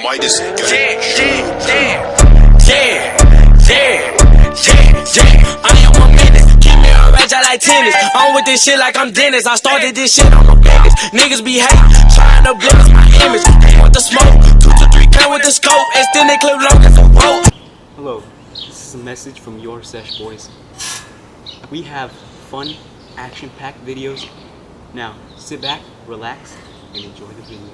Midas. I am a menace. Keep me a rage, I like tennis. I'm with this shit like I'm Dennis. I started this shit on my business. Niggas be hating, trying to bless my image. Came with the smoke, 2 to 3, came with the scope. Extended clip long as a rope. Hello, this is a message from your sesh boys. We have fun, action-packed videos. Now, sit back, relax, and enjoy the video.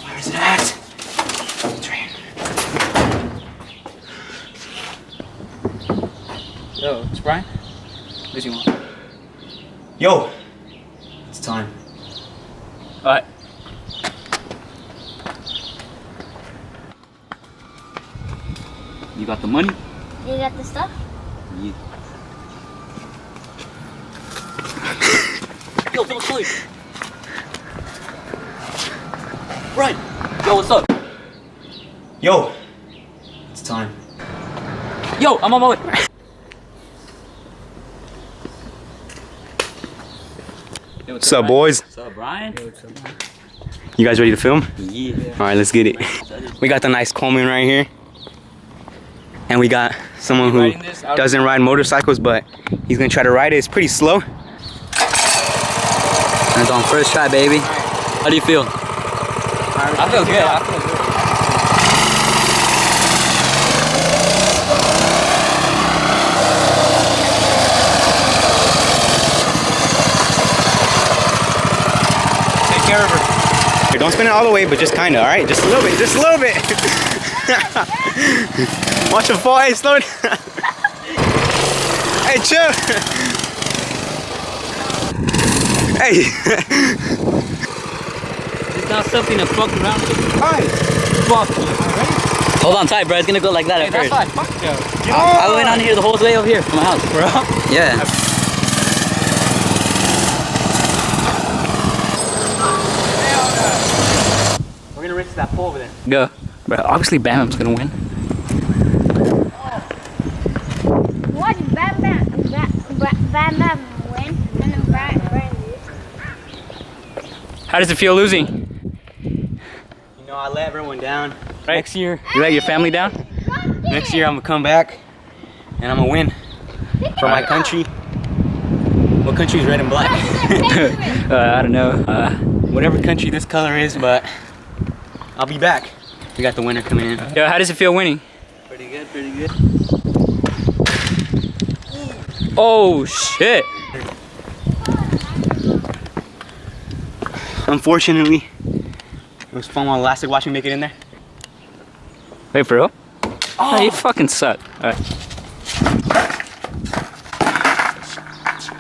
Where's it at? Train. Yo, it's Brian. What do you want? Yo, it's time. Alright. You got the money? You got the stuff? Yeah. Yo, don't sleep. Right. Yo, what's up? Yo, it's time. Yo, I'm on my way. Yo, What's up, boys? What's up, Brian? Yo, what's up, Brian? You guys ready to film? Yeah. Alright, let's get it. We got the nice Coleman right here. And we got someone who doesn't ride motorcycles, but he's gonna try to ride it. It's pretty slow. And it's on first try, baby. How do you feel? I feel good. I feel good. Take care of her. Here, don't spin it all the way, but just kinda, alright? Just a little bit, just a little bit. Watch him fall, hey, slow down. Hey, chill. Hey. It's not something to fuck around with. Alright. Fuck you. Hold on tight, bro. It's gonna go like that at first. That's fine. Fuck yo. I went on here the whole way over here from my house. Bro? Yeah. We're gonna rinse that pole over there. Go. Bro, obviously Bam's gonna win. Watch Bam win, and then Brian lose. How does it feel losing? You know, I let everyone down. Right. Next year, you let your family down? Next year, I'm gonna come back and I'm gonna win for my country. What country is red and black? I don't know. Whatever country this color is, but I'll be back. We got the winner coming in. Yo, how does it feel winning? Pretty good, pretty good. Oh shit! Unfortunately, it was fun while it lasted. Watch me make it in there. Wait, for real? Oh, you fucking suck. Alright.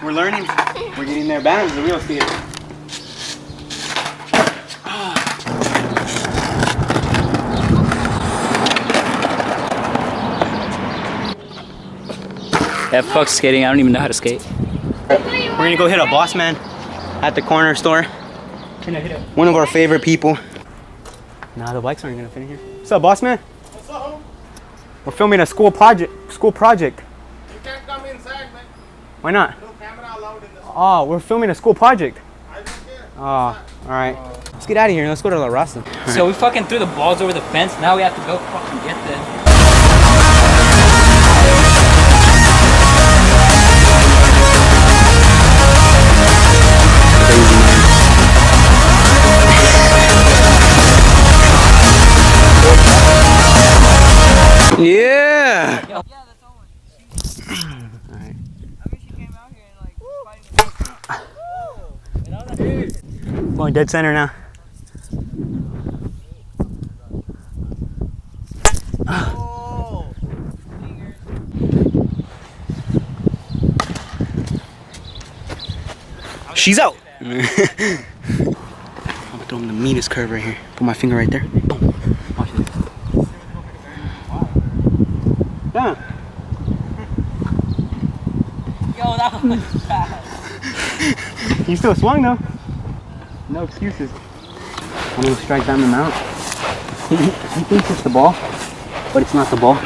We're learning. We're getting there. Bam's the real theater. Yeah, fuck skating. I don't even know how to skate. We're gonna go hit a boss man at the corner store. One of our favorite people. Nah, the bikes aren't gonna fit in here. What's up, boss man? What's up, home? We're filming a school project. You can't come inside, man. Why not? No camera allowed in this. Oh, we're filming a school project. I don't care. Oh, all right. Let's get out of here. Let's go to La Raza. So we fucking threw the balls over the fence. Now we have to go fucking get them. Yeah. Yeah, that's all. Alright. I mean, she came out here and like fighting. Going dead center now. Oh. She's out. I'm gonna throw him the meanest curve right here. Put my finger right there. Boom. Watch this. Yeah. Yo, that one was fast. He still swung though. No excuses. I'm gonna strike down the mount. He thinks it's the ball, but it's not the ball.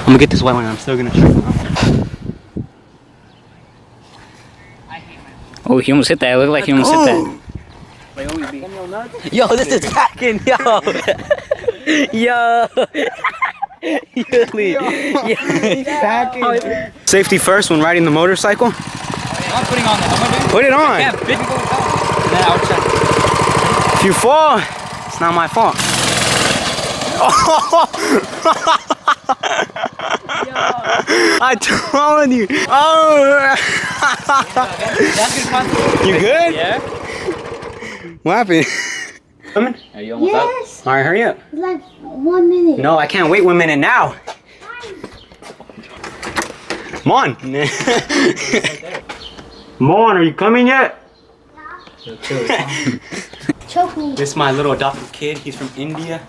gonna get this white one and I'm still gonna shoot him. Oh, he almost hit that. It looked like he almost hit that. Yo, this is packing, yo. Yo. Safety first when riding the motorcycle. I'm putting on that. Put it on. Yeah, big. And then I'll check. If you fall, it's not my fault. I told you. Oh. You good? Yeah. What happened? Coming? Are you almost Yes. All right, hurry up. It's like 1 minute. No, I can't wait 1 minute now. Come on. Come on, are you coming yet? Choke me. This is my little adopted kid. He's from India,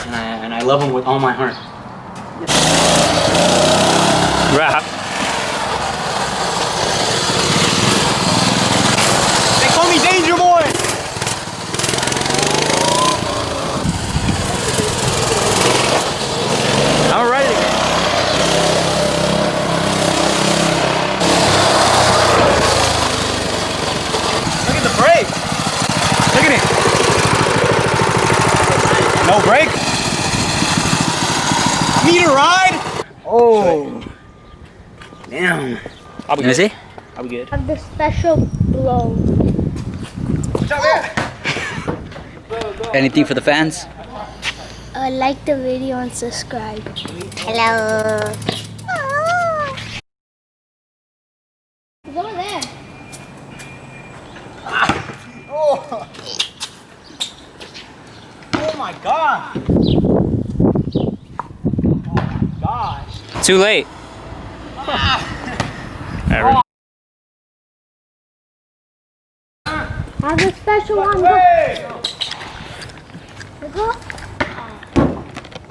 and I love him with all my heart. Rap. They call me Danger Boy. All right. Look at the brake. Look at it. No brake. Need a ride? Oh. Damn. I'll be good. I'll be good. Have the special blow. Anything for the fans? Like the video and subscribe. Hello. It's over there. Oh. Oh my god. Oh my gosh. Too late. Have a special one. Go. Go.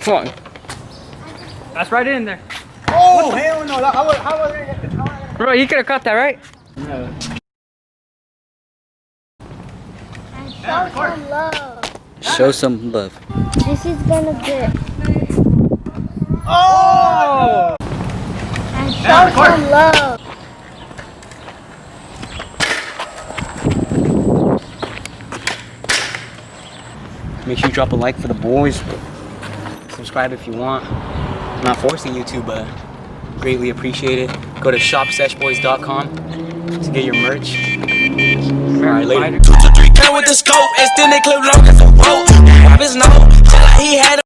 Come on. That's right in there. Oh hell no. How was it? Bro, you could have caught that, right? And show some love. Show some love. This is gonna get. Oh! And show some love. Make sure you drop a like for the boys. Subscribe if you want. I'm not forcing you to, but greatly appreciate it. Go to shopseshboys.com to get your merch. Alright, later. 2 to 3 count with the scope, extended clip long as a rope. Grab his nose, he had